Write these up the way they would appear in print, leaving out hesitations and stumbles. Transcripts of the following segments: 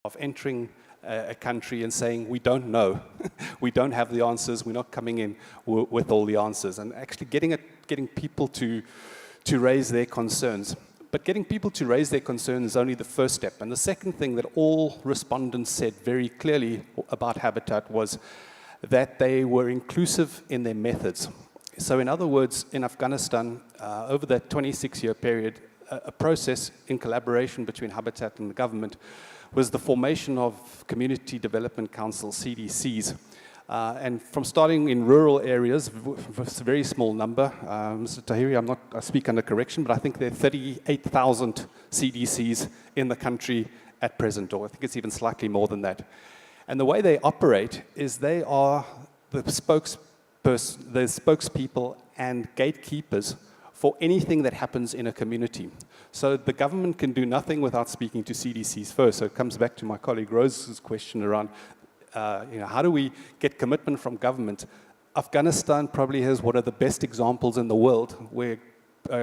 of entering a country and saying, we don't know, we don't have the answers, we're not coming in with all the answers, and actually getting people to raise their concerns. But getting people to raise their concerns is only the first step. And the second thing that all respondents said very clearly about Habitat was that they were inclusive in their methods. So in other words, in Afghanistan, over that 26-year period, a process in collaboration between Habitat and the government was the formation of Community Development Council, CDCs. And from starting in rural areas, with a very small number, Mr. Tahiri, I speak under correction, but I think there are 38,000 CDCs in the country at present, or I think it's even slightly more than that. And the way they operate is they are the spokespeople and gatekeepers for anything that happens in a community. So the government can do nothing without speaking to CDCs first. So it comes back to my colleague Rose's question around how do we get commitment from government? Afghanistan probably has one of the best examples in the world where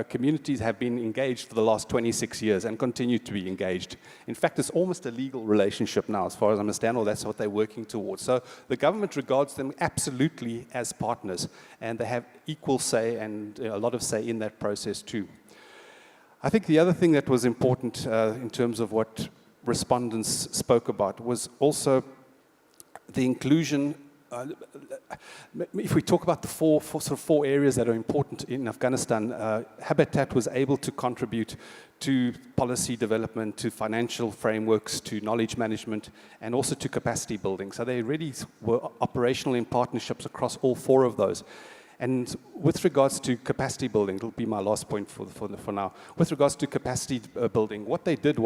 communities have been engaged for the last 26 years and continue to be engaged. In fact, it's almost a legal relationship now, as far as I understand, or that's what they're working towards. So the government regards them absolutely as partners, and they have equal say and a lot of say in that process too. I think the other thing that was important in terms of what respondents spoke about was also the inclusion. If we talk about the four areas that are important in Afghanistan, Habitat was able to contribute to policy development, to financial frameworks, to knowledge management, and also to capacity building. So they really were operational in partnerships across all four of those. And with regards to capacity building, it'll be my last point for now. With regards to capacity building, what they did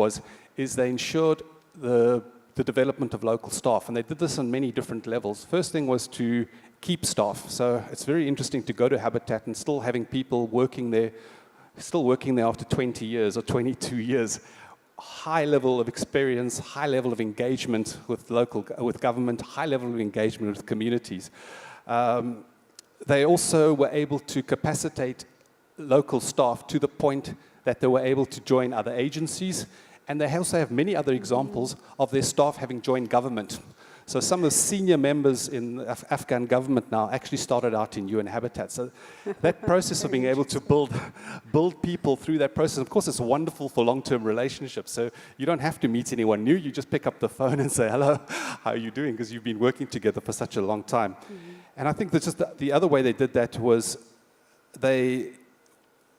is they ensured the development of local staff, and they did this on many different levels. First thing was to keep staff. So it's very interesting to go to Habitat and still having people working there after 20 years or 22 years. High level of experience, high level of engagement with government, high level of engagement with communities. They also were able to capacitate local staff to the point that they were able to join other agencies. And they also have many other examples of their staff having joined government. So some of the senior members in the Afghan government now actually started out in UN Habitat. So that process of being able to build people through that process, of course, it's wonderful for long-term relationships. So you don't have to meet anyone new. You just pick up the phone and say, hello, how are you doing? Because you've been working together for such a long time. And I think that just the other way they did that was they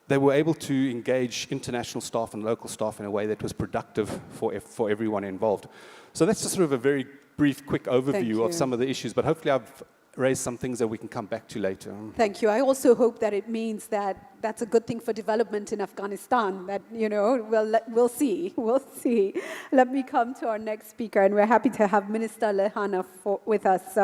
were able to engage international staff and local staff in a way that was productive for everyone involved. So that's just sort of a very brief, quick overview of some of the issues, but hopefully I've raised some things that we can come back to later. Thank you. I also hope that it means that that's a good thing for development in Afghanistan, that, we'll see. We'll see. Let me come to our next speaker, and we're happy to have Minister Lehana with us,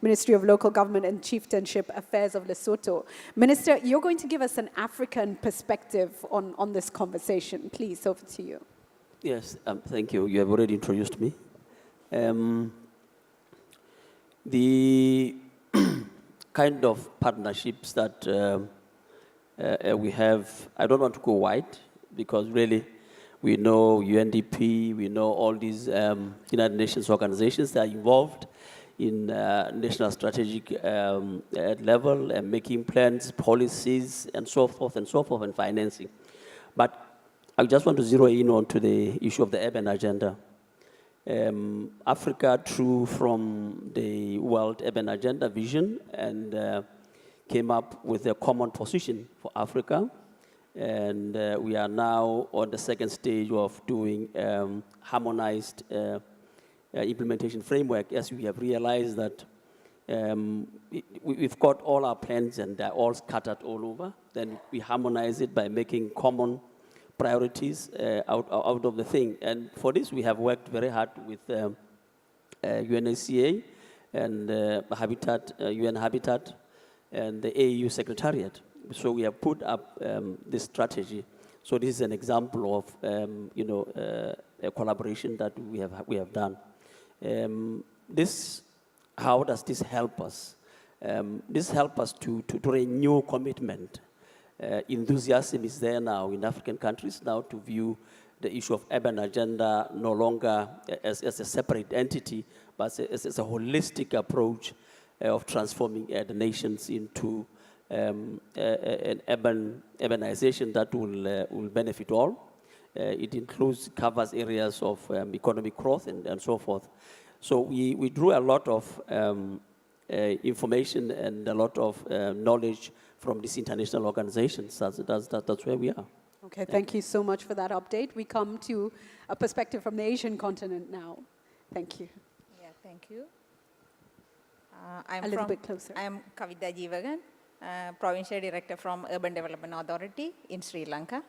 Ministry of Local Government and Chieftainship Affairs of Lesotho. Minister, you're going to give us an African perspective on this conversation. Please, over to you. Yes, thank you. You have already introduced me. The kind of partnerships that we have, I don't want to go wide, because really we know UNDP, we know all these United Nations organizations that are involved in national strategic level and making plans, policies, and so forth, and financing. But I just want to zero in onto the issue of the urban agenda. Africa drew from the World Urban Agenda vision and came up with a common position for Africa. And we are now on the second stage of doing harmonized implementation framework, as we have realized that we've got all our plans and they're all scattered all over. Then we harmonize it by making common priorities out of the thing. And for this, we have worked very hard with UNHCR and Habitat, UN Habitat, and the AU Secretariat. So we have put up this strategy. So this is an example of a collaboration that we have done. How does this help us? This helps us to renew commitment. Enthusiasm is there now in African countries now to view the issue of urban agenda no longer as a separate entity, but as a holistic approach of transforming the nations into an urbanization that will benefit all. It covers areas of economic growth and so forth. So we drew a lot of information and a lot of knowledge from these international organizations. That's where we are. Okay, thank you so much for that update. We come to a perspective from the Asian continent now. Thank you. Yeah, thank you. A little bit closer. I am Kavita Jeevagan, Provincial Director from Urban Development Authority in Sri Lanka.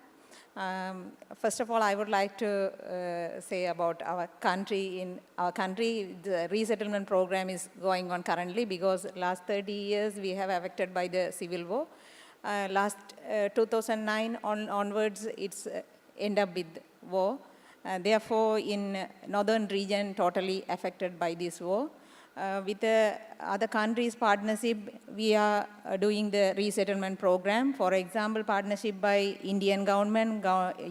First of all, I would like to say about our country. In our country, the resettlement program is going on currently because last 30 years we have affected by the civil war. Last 2009 onwards, it's end up with war. Therefore, in northern region, totally affected by this war. With the other countries' partnership, we are doing the resettlement program. For example, partnership by Indian government,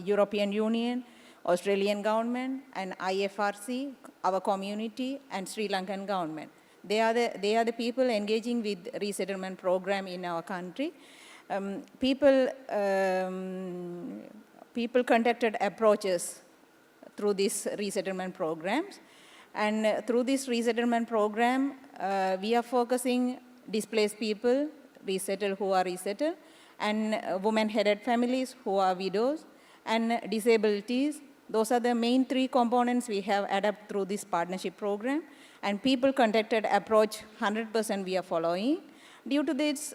European Union, Australian government, and IFRC, our community, and Sri Lankan government. They are the people engaging with resettlement program in our country. People conducted approaches through these resettlement programs. And through this resettlement program, we are focusing displaced people, resettled who are resettled, and women-headed families who are widows, and disabilities. Those are the main three components we have adapted through this partnership program. And people-conducted approach, 100% we are following. Due to this,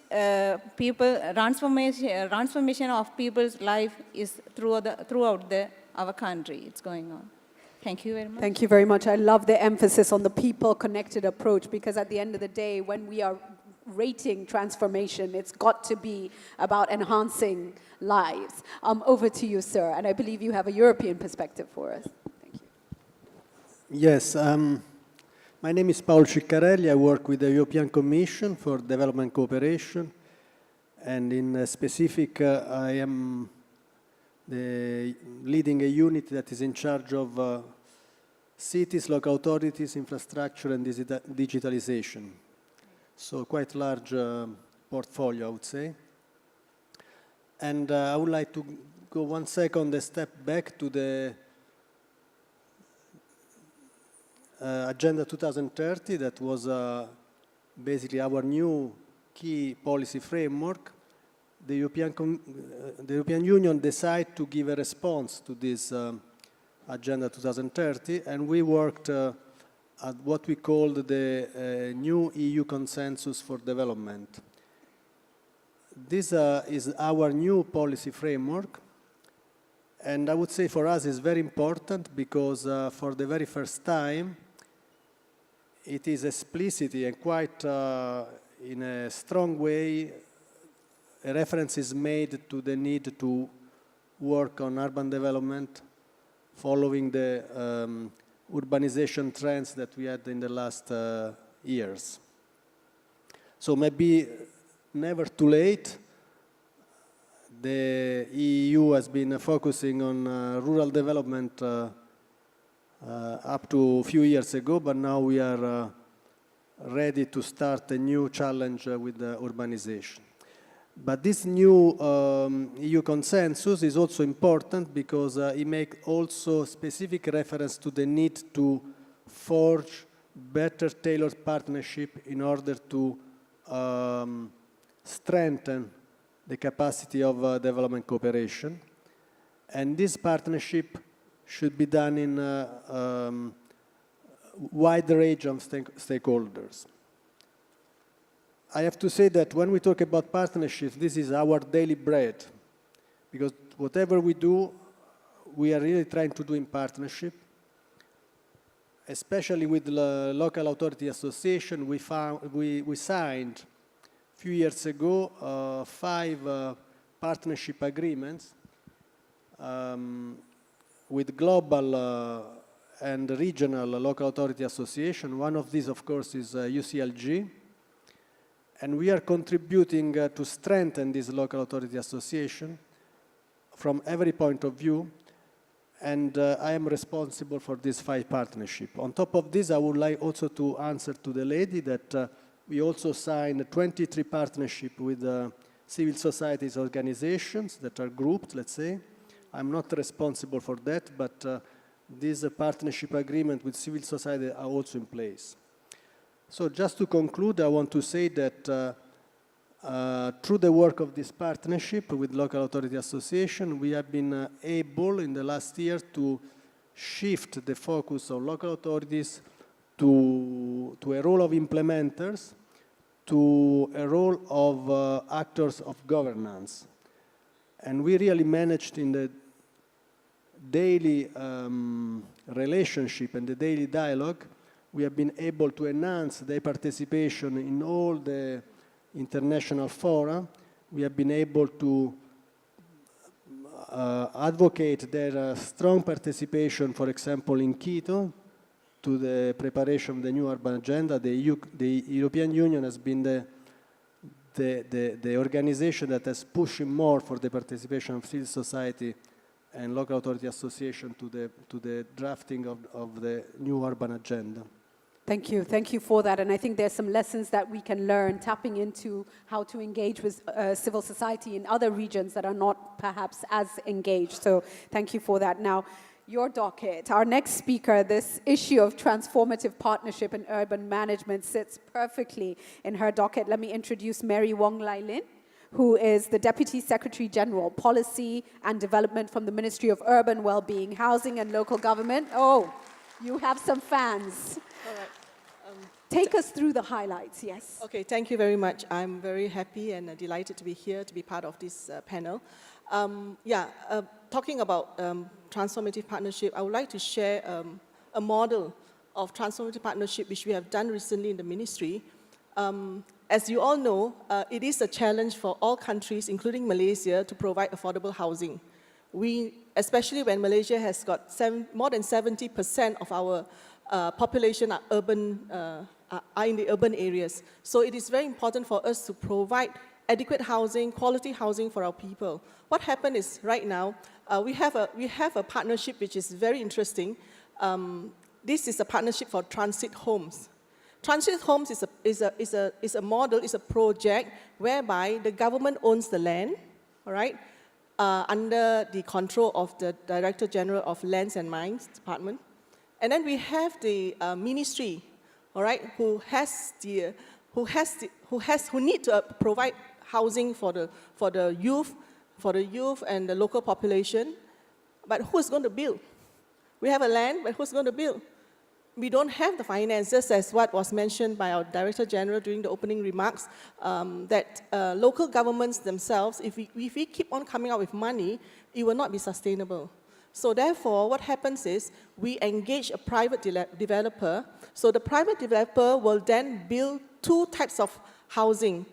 transformation of people's life is throughout our country. It's going on. Thank you very much. Thank you very much. I love the emphasis on the people-connected approach, because at the end of the day, when we are rating transformation, it's got to be about enhancing lives. Over to you, sir. And I believe you have a European perspective for us. Thank you. Yes. My name is Paolo Ciccarelli. I work with the European Commission for Development Cooperation. And in specific, I am leading a unit that is in charge of cities, local authorities, infrastructure, and digitalization. So quite large portfolio, I would say. And I would like to go 1 second a step back to the Agenda 2030, that was basically our new key policy framework. The European Union decided to give a response to this Agenda 2030, and we worked at what we called the new EU Consensus for Development. This is our new policy framework, and I would say for us it's very important because for the very first time it is explicitly and quite in a strong way a reference is made to the need to work on urban development following the urbanization trends that we had in the last years. So maybe never too late. The EU has been focusing on rural development up to a few years ago, but now we are ready to start a new challenge with urbanization. But this new EU consensus is also important because it makes also specific reference to the need to forge better tailored partnership in order to strengthen the capacity of development cooperation. And this partnership should be done in a wide range of stakeholders. I have to say that when we talk about partnerships, this is our daily bread, because whatever we do, we are really trying to do in partnership. Especially with the Local Authority Association, we signed a few years ago 5 partnership agreements with global and regional local authority association. One of these, of course, is UCLG. And we are contributing to strengthen this local authority association from every point of view. And I am responsible for these 5 partnerships. On top of this, I would like also to answer to the lady that we also signed 23 partnerships with civil societies organizations that are grouped, let's say. I'm not responsible for that, but this partnership agreement with civil society are also in place. So just to conclude, I want to say that through the work of this partnership with Local Authority Association, we have been able in the last year to shift the focus of local authorities to a role of implementers, to a role of actors of governance. And we really managed in the daily relationship and the daily dialogue, we have been able to enhance their participation in all the international fora. We have been able to advocate their strong participation, for example, in Quito, to the preparation of the new urban agenda. The European Union has been the organization that has pushed more for the participation of civil society and local authority association to the drafting of the new urban agenda. Thank you for that. And I think there's some lessons that we can learn, tapping into how to engage with civil society in other regions that are not perhaps as engaged. So thank you for that. Now, your docket, our next speaker, this issue of transformative partnership in urban management sits perfectly in her docket. Let me introduce Mary Wong Lai Lin, who is the Deputy Secretary General, Policy and Development from the Ministry of Urban Wellbeing, Housing and Local Government. Oh, you have some fans. All right. Take us through the highlights, yes. Okay, thank you very much. I'm very happy and delighted to be here to be part of this panel. Talking about transformative partnership, I would like to share a model of transformative partnership which we have done recently in the ministry. As you all know, it is a challenge for all countries, including Malaysia, to provide affordable housing. Especially when Malaysia has got more than 70% of our population are in the urban areas. So it is very important for us to provide adequate housing, quality housing for our people. What happened is right now, we have a partnership which is very interesting. This is a partnership for transit homes. Transit homes is a model, is a project whereby the government owns the land, all right, under the control of the Director General of Lands and Mines Department. And then we have the ministry, all right, who need to provide housing for the youth and the local population. But who's going to build? We have a land, but who's going to build? We don't have the finances, as what was mentioned by our Director General during the opening remarks, that local governments themselves, if we keep on coming out with money, it will not be sustainable. So therefore, what happens is we engage a private developer. So the private developer will then build 2 types of housing.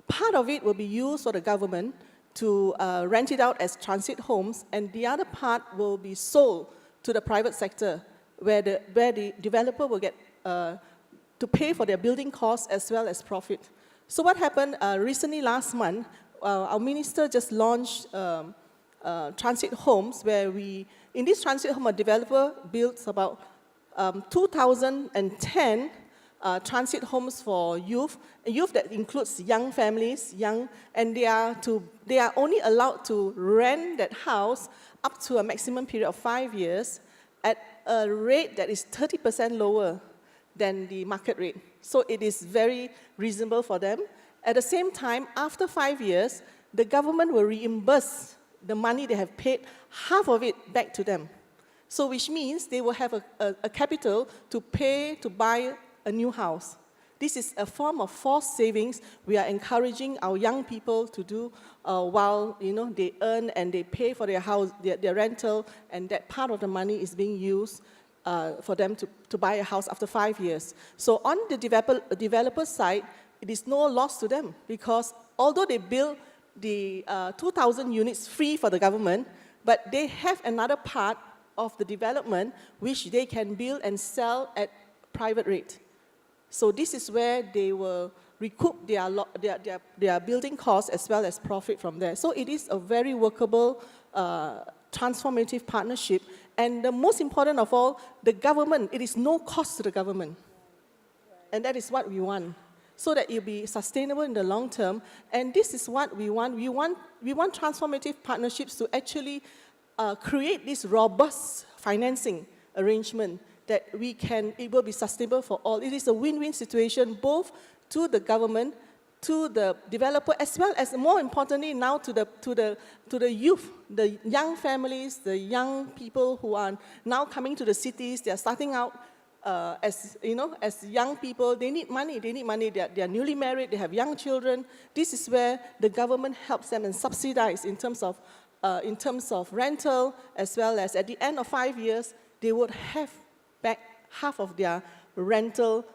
Part of it will be used for the government to rent it out as transit homes, and the other part will be sold to the private sector, where the developer will get to pay for their building costs as well as profit. So what happened recently last month, our minister just launched transit homes, where in this transit home, a developer built about 2,010 transit homes for youth that includes young families, and they are only allowed to rent that house up to a maximum period of 5 years at a rate that is 30% lower than the market rate. So it is very reasonable for them. At the same time, after 5 years, the government will reimburse the money they have paid, half of it back to them. So which means they will have a capital to pay to buy a new house. This is a form of forced savings we are encouraging our young people to do while they earn and they pay for their house, their rental, and that part of the money is being used for them to buy a house after 5 years. So on the developer side, it is no loss to them, because although they build the 2,000 units free for the government, but they have another part of the development which they can build and sell at private rate. So this is where they will recoup their building costs as well as profit from there. So it is a very workable transformative partnership. And the most important of all, the government, it is no cost to the government. And that is what we want, so that it will be sustainable in the long term. And this is what we want. We want transformative partnerships to actually create this robust financing arrangement that it will be sustainable for all. It is a win-win situation, both to the government, to the developer, as well as, more importantly, now to the youth, the young families, the young people who are now coming to the cities. They are starting out as young people. They need money. They are newly married. They have young children. This is where the government helps them and subsidize in terms of rental, as well as at the end of 5 years, they would have back half of their rental,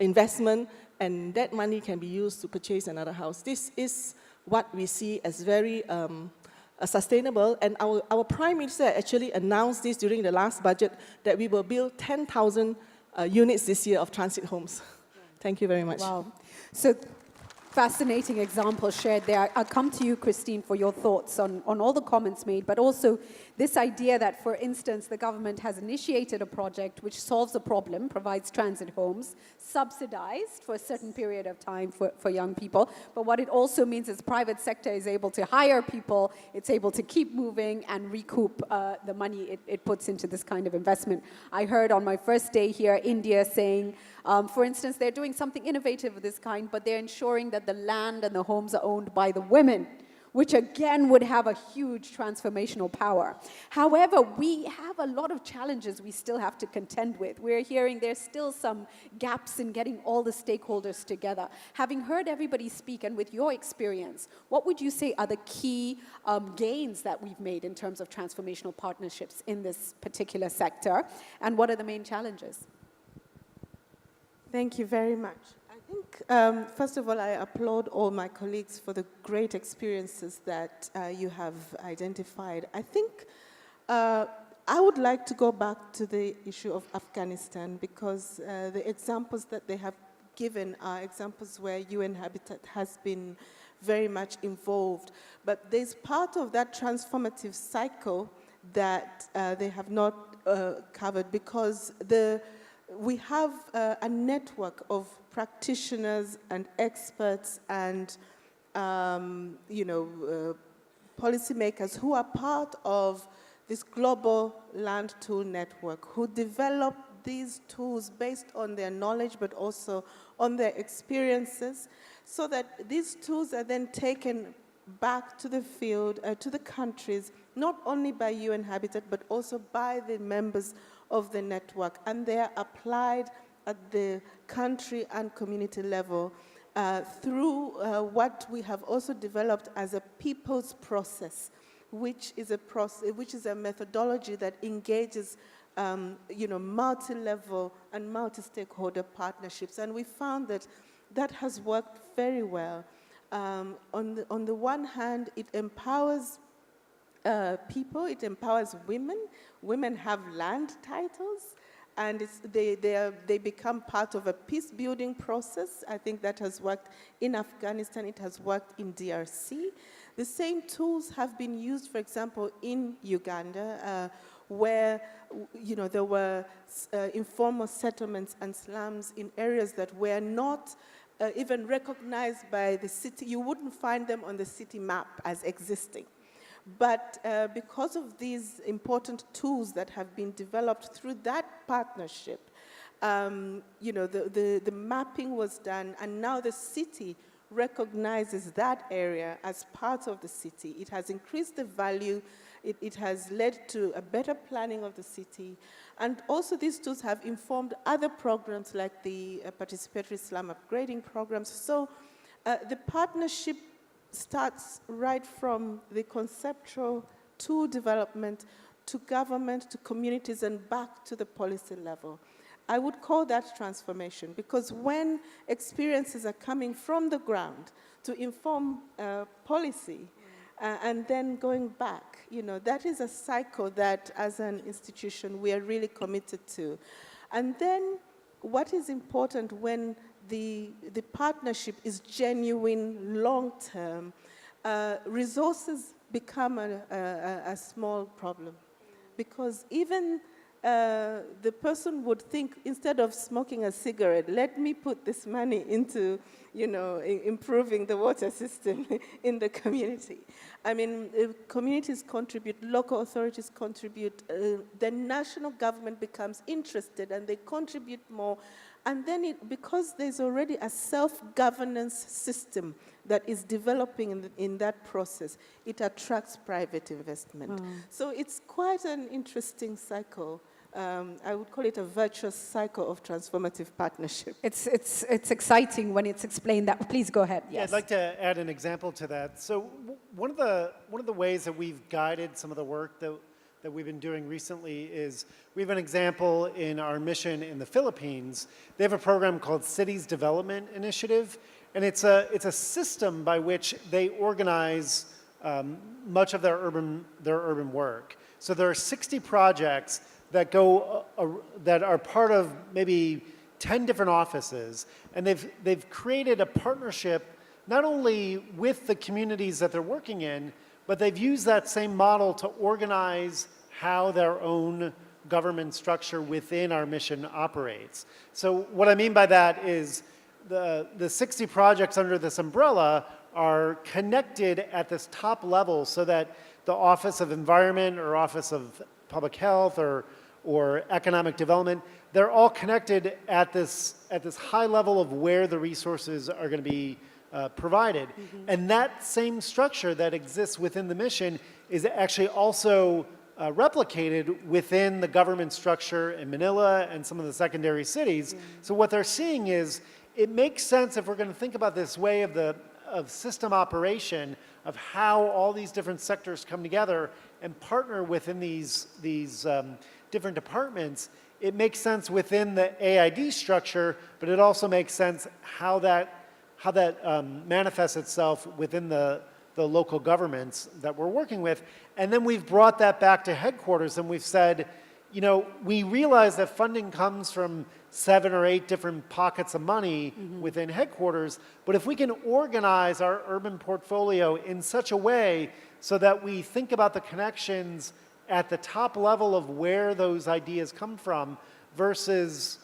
investment, and that money can be used to purchase another house. This is what we see as very sustainable, and our Prime Minister actually announced this during the last budget, that we will build 10,000 units this year of transit homes. Thank you very much. Wow. So, fascinating example shared there. I'll come to you, Christine, for your thoughts on all the comments made, but also this idea that, for instance, the government has initiated a project which solves a problem, provides transit homes, subsidized for a certain period of time for young people. But what it also means is the private sector is able to hire people, it's able to keep moving and recoup the money it puts into this kind of investment. I heard on my first day here, India saying, for instance, they're doing something innovative of this kind, but they're ensuring that the land and the homes are owned by the women, which again would have a huge transformational power. However, we have a lot of challenges we still have to contend with. We're hearing there's still some gaps in getting all the stakeholders together. Having heard everybody speak, and with your experience, what would you say are the key gains that we've made in terms of transformational partnerships in this particular sector, and what are the main challenges? Thank you very much. I think, first of all, I applaud all my colleagues for the great experiences that you have identified. I think I would like to go back to the issue of Afghanistan, because the examples that they have given are examples where UN Habitat has been very much involved. But there's part of that transformative cycle that they have not covered, because we have a network of practitioners and experts and policymakers who are part of this global land tool network, who develop these tools based on their knowledge but also on their experiences, so that these tools are then taken back to the field, to the countries, not only by UN Habitat but also by the members of the network, and they are applied at the country and community level through what we have also developed as a people's process, which is a methodology that engages multi-level and multi-stakeholder partnerships, and we found that has worked very well. On the one hand, it empowers people, it empowers women. Women have land titles, and they become part of a peace-building process. I think that has worked in Afghanistan, it has worked in DRC. The same tools have been used, for example, in Uganda, where there were informal settlements and slums in areas that were not even recognized by the city. You wouldn't find them on the city map as existing. But because of these important tools that have been developed through that partnership, the mapping was done, and now the city recognizes that area as part of the city. It has increased the value. It has led to a better planning of the city. And also these tools have informed other programs like the participatory slum upgrading programs. So the partnership starts right from the conceptual tool development to government, to communities, and back to the policy level. I would call that transformation, because when experiences are coming from the ground to inform policy and then going back, that is a cycle that as an institution we are really committed to. And then what is important when the partnership is genuine, long-term, resources become a small problem. Because even the person would think, instead of smoking a cigarette, let me put this money into, improving the water system in the community. I mean, communities contribute, local authorities contribute, the national government becomes interested and they contribute more. And then because there's already a self-governance system that is developing in that process, it attracts private investment. So it's quite an interesting cycle. I would call it a virtuous cycle of transformative partnership. It's exciting when it's explained that. Please go ahead. Yeah, Yes. I'd like to add an example to that. So one of the ways that we've guided some of the work that we've been doing recently is we have an example in our mission in the Philippines. They have a program called Cities Development Initiative, and it's a system by which they organize much of their urban work. So there are 60 projects that that are part of maybe 10 different offices, and they've created a partnership not only with the communities that they're working in, but they've used that same model to organize how their own government structure within our mission operates. So what I mean by that is the 60 projects under this umbrella are connected at this top level so that the Office of Environment or Office of Public Health or Economic Development, they're all connected at this high level of where the resources are going to be provided. And that same structure that exists within the mission is actually also replicated within the government structure in Manila and some of the secondary cities. So what they're seeing is it makes sense if we're going to think about this way of system operation, of how all these different sectors come together and partner within these different departments. It makes sense within the AID structure, but it also makes sense how that manifests itself within the local governments that we're working with. And then we've brought that back to headquarters and we've said, we realize that funding comes from 7 or 8 different pockets of money within headquarters, but if we can organize our urban portfolio in such a way so that we think about the connections at the top level of where those ideas come from versus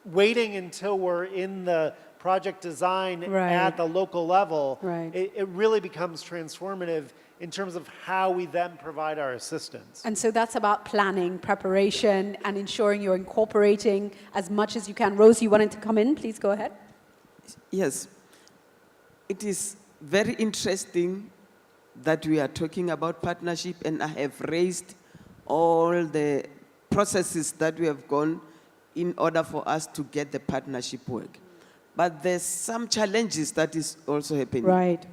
waiting until we're in the project design at the local level, it really becomes transformative in terms of how we then provide our assistance. And so that's about planning, preparation, and ensuring you're incorporating as much as you can. Rose, you wanted to come in? Please go ahead. Yes. It is very interesting that we are talking about partnership, and I have raised all the processes that we have gone in order for us to get the partnership work. But there's some challenges that is also happening. Right.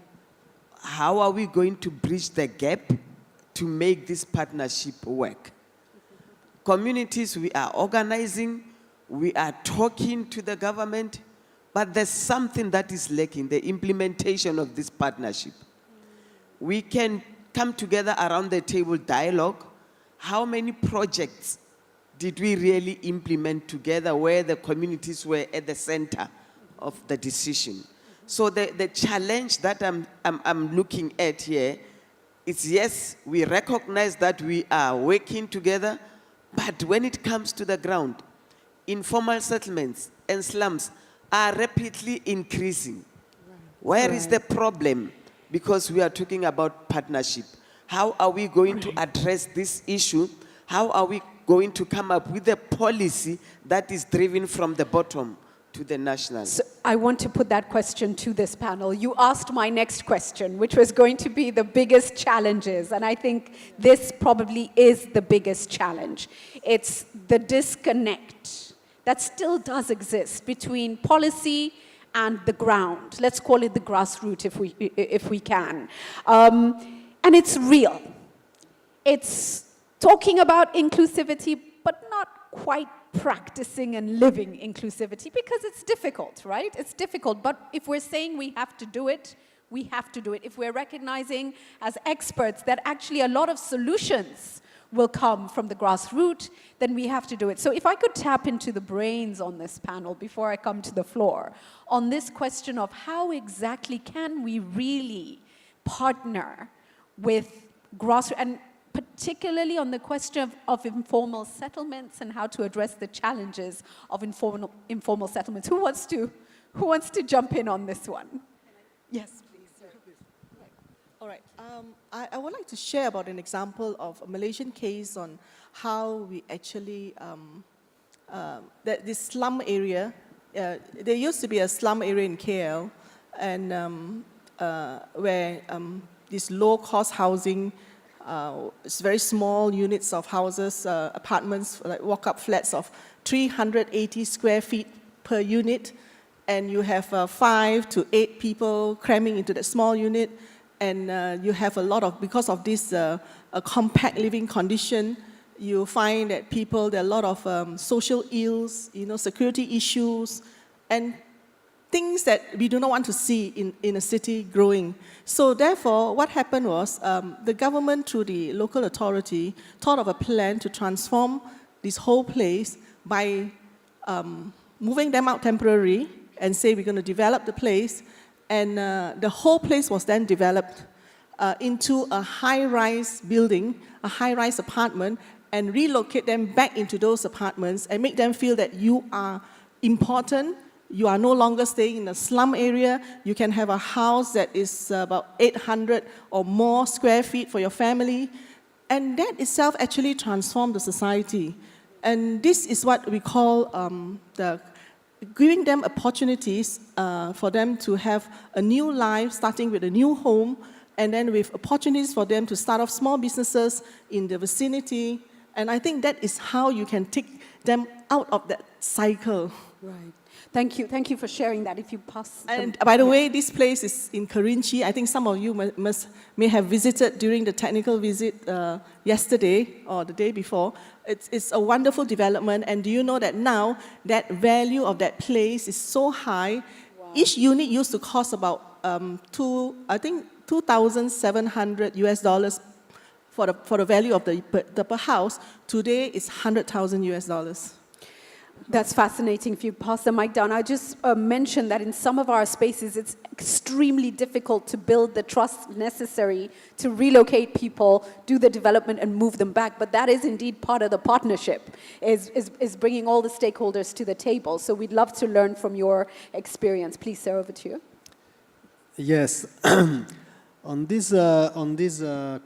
How are we going to bridge the gap to make this partnership work? Communities, we are organizing, we are talking to the government, but there's something that is lacking, the implementation of this partnership. We can come together around the table dialogue. How many projects did we really implement together where the communities were at the center of the decision? So the challenge that I'm looking at here is, yes, we recognize that we are working together, but when it comes to the ground, informal settlements and slums are rapidly increasing. Where is the problem? Because we are talking about partnership. How are we going to address this issue? How are we going to come up with a policy that is driven from the bottom to the national? So I want to put that question to this panel. You asked my next question, which was going to be the biggest challenges, and I think this probably is the biggest challenge. It's the disconnect that still does exist between policy and the ground. Let's call it the grassroots if we can. And it's real. It's talking about inclusivity, but not quite practicing and living inclusivity because it's difficult, right? It's difficult, but if we're saying we have to do it, we have to do it. If we're recognizing as experts that actually a lot of solutions will come from the grassroots, then we have to do it. So if I could tap into the brains on this panel before I come to the floor, on this question of how exactly can we really partner with grassroots, and particularly on the question of informal settlements and how to address the challenges of informal settlements. Who wants to jump in on this one? Yes, please. All right. I would like to share about an example of a Malaysian case on how we actually, this slum area, there used to be a slum area in KL, and where this low-cost housing, it's very small units of houses, apartments, like walk-up flats of 380 square feet per unit, and you have 5 to 8 people cramming into that small unit, and you have a lot of, because of this a compact living condition, you find that there are a lot of social ills, security issues, and things that we do not want to see in a city growing. So therefore, what happened was the government, through the local authority, thought of a plan to transform this whole place by moving them out temporarily and say we're going to develop the place. And the whole place was then developed into a high-rise building, a high-rise apartment, and relocate them back into those apartments and make them feel that you are important. You are no longer staying in a slum area. You can have a house that is about 800 or more square feet for your family. And that itself actually transformed the society. And this is what we call giving them opportunities for them to have a new life, starting with a new home, and then with opportunities for them to start off small businesses in the vicinity. And I think that is how you can take them out of that cycle. Right. Thank you for sharing that. If you pass. And by the way, this place is in Kerinci. I think some of you may have visited during the technical visit yesterday or the day before. It's a wonderful development. And do you know that now that value of that place is so high? Wow. Each unit used to cost about $2,700 for the value of the per house. Today it's $100,000. That's fascinating. If you pass the mic down, I just mentioned that in some of our spaces, it's extremely difficult to build the trust necessary to relocate people, do the development, and move them back. But that is indeed part of the partnership, is bringing all the stakeholders to the table. So we'd love to learn from your experience. Please, sir, over to you. Yes. On this question,